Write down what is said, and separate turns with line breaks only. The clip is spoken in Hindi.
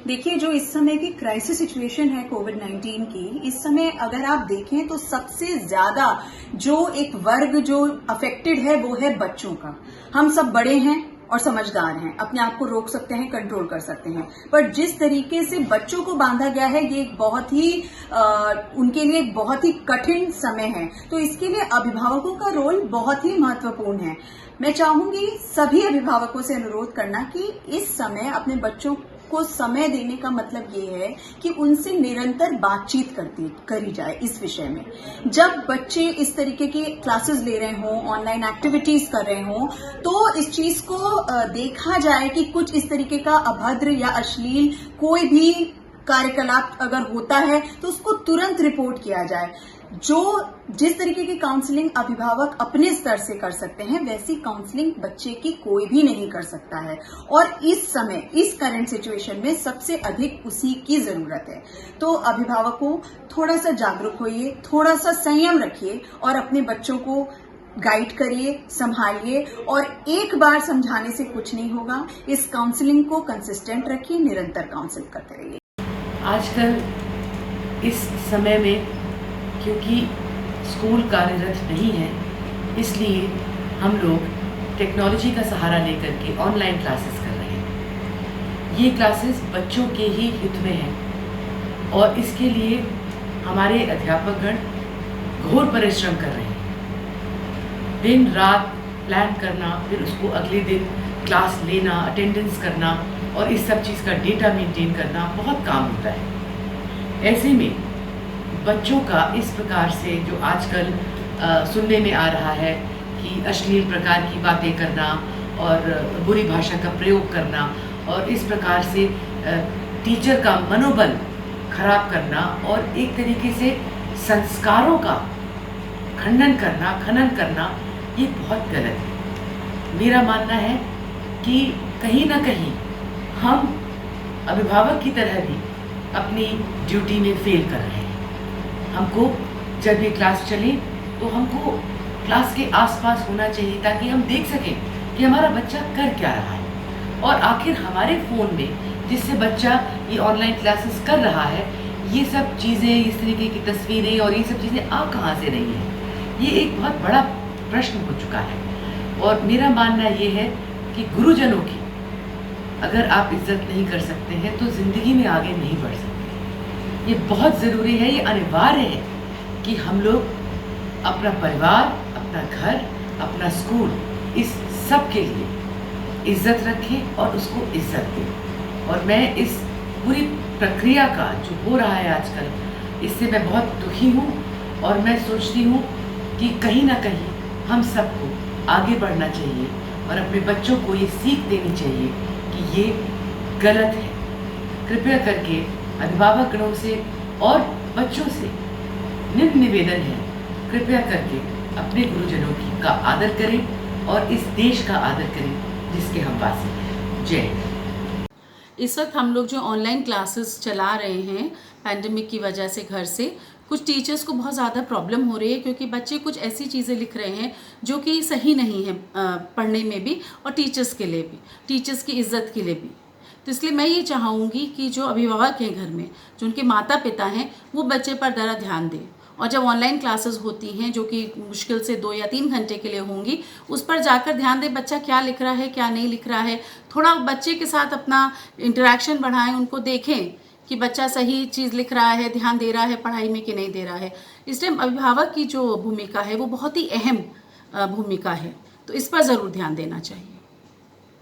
देखिए, जो इस समय की क्राइसिस सिचुएशन है कोविड-19 की, इस समय अगर आप देखें तो सबसे ज्यादा जो एक वर्ग जो अफेक्टेड है वो है बच्चों का। हम सब बड़े हैं और समझदार हैं, अपने आप को रोक सकते हैं, कंट्रोल कर सकते हैं, पर जिस तरीके से बच्चों को बांधा गया है ये एक बहुत ही उनके लिए एक बहुत ही कठिन समय है। तो इसके लिए अभिभावकों का रोल बहुत ही महत्वपूर्ण है। मैं चाहूंगी सभी अभिभावकों से अनुरोध करना कि इस समय अपने बच्चों को समय देने का मतलब ये है कि उनसे निरंतर बातचीत करी जाए इस विषय में। जब बच्चे इस तरीके की क्लासेस ले रहे हों, ऑनलाइन एक्टिविटीज कर रहे हों, तो इस चीज को देखा जाए कि कुछ इस तरीके का अभद्र या अश्लील कोई भी कार्यकलाप अगर होता है तो उसको तुरंत रिपोर्ट किया जाए। जिस तरीके की काउंसलिंग अभिभावक अपने स्तर से कर सकते हैं, वैसी काउंसलिंग बच्चे की कोई भी नहीं कर सकता है, और इस समय इस करंट सिचुएशन में सबसे अधिक उसी की जरूरत है। तो अभिभावकों थोड़ा सा जागरूक होइए, थोड़ा सा संयम रखिए और अपने बच्चों को गाइड करिए, संभालिए, और एक बार समझाने से कुछ नहीं होगा। इस काउंसलिंग को कंसिस्टेंट रखिए, निरंतर काउंसिल करते रहिए।
आजकल इस समय में क्योंकि स्कूल कार्यरत नहीं है, इसलिए हम लोग टेक्नोलॉजी का सहारा लेकर के ऑनलाइन क्लासेस कर रहे हैं। ये क्लासेस बच्चों के ही हित में हैं और इसके लिए हमारे अध्यापकगण घोर परिश्रम कर रहे हैं। दिन रात प्लान करना, फिर उसको अगले दिन क्लास लेना, अटेंडेंस करना और इस सब चीज़ का डेटा मेंटेन करना बहुत काम होता है। ऐसे में बच्चों का इस प्रकार से जो आजकल सुनने में आ रहा है कि अश्लील प्रकार की बातें करना और बुरी भाषा का प्रयोग करना और इस प्रकार से टीचर का मनोबल खराब करना और एक तरीके से संस्कारों का खंडन करना, ये बहुत गलत है। मेरा मानना है कि कहीं ना कहीं हम अभिभावक की तरह भी अपनी ड्यूटी में फेल कर रहे हैं। हमको जब ये क्लास चले तो हमको क्लास के आसपास होना चाहिए ताकि हम देख सकें कि हमारा बच्चा कर क्या रहा है, और आखिर हमारे फ़ोन में जिससे बच्चा ये ऑनलाइन क्लासेस कर रहा है, ये सब चीज़ें, इस तरीके की तस्वीरें और ये सब चीज़ें आ कहाँ से रही हैं, ये एक बहुत बड़ा प्रश्न हो चुका है। और मेरा मानना ये है कि गुरुजनों की अगर आप इज्जत नहीं कर सकते हैं तो ज़िंदगी में आगे नहीं बढ़ सकते। ये बहुत ज़रूरी है, ये अनिवार्य है कि हम लोग अपना परिवार, अपना घर, अपना स्कूल, इस सब के लिए इज्जत रखें और उसको इज्जत दें। और मैं इस पूरी प्रक्रिया का जो हो रहा है आजकल, इससे मैं बहुत दुखी हूँ और मैं सोचती हूँ कि कहीं ना कहीं हम सबको आगे बढ़ना चाहिए और अपने बच्चों को ये सीख देनी चाहिए कि ये गलत है। कृपया करके अभिभावक गणों से और बच्चों से निवेदन है, कृपया करके अपने गुरुजनों की का आदर करें और इस देश का आदर करें जिसके हम वासी हैं। जय हिंद।
इस वक्त हम लोग जो ऑनलाइन क्लासेस चला रहे हैं पैंडेमिक की वजह से घर से, कुछ टीचर्स को बहुत ज़्यादा प्रॉब्लम हो रही है क्योंकि बच्चे कुछ ऐसी चीज़ें लिख रहे हैं जो कि सही नहीं है पढ़ने में भी और टीचर्स के लिए भी, टीचर्स की इज्जत के लिए भी। तो इसलिए मैं ये चाहूँगी कि जो अभिभावक हैं घर में, जो उनके माता पिता हैं, वो बच्चे पर ज़रा ध्यान दें, और जब ऑनलाइन क्लासेस होती हैं जो कि मुश्किल से 2 या 3 घंटे के लिए होंगी, उस पर जाकर ध्यान दें बच्चा क्या लिख रहा है, क्या नहीं लिख रहा है। थोड़ा बच्चे के साथ अपना इंटरेक्शन बढ़ाएं, उनको देखें कि बच्चा सही चीज़ लिख रहा है, ध्यान दे रहा है पढ़ाई में कि नहीं दे रहा है। इसलिए अभिभावक की जो भूमिका है वो बहुत ही अहम भूमिका है, तो इस पर ज़रूर ध्यान देना चाहिए।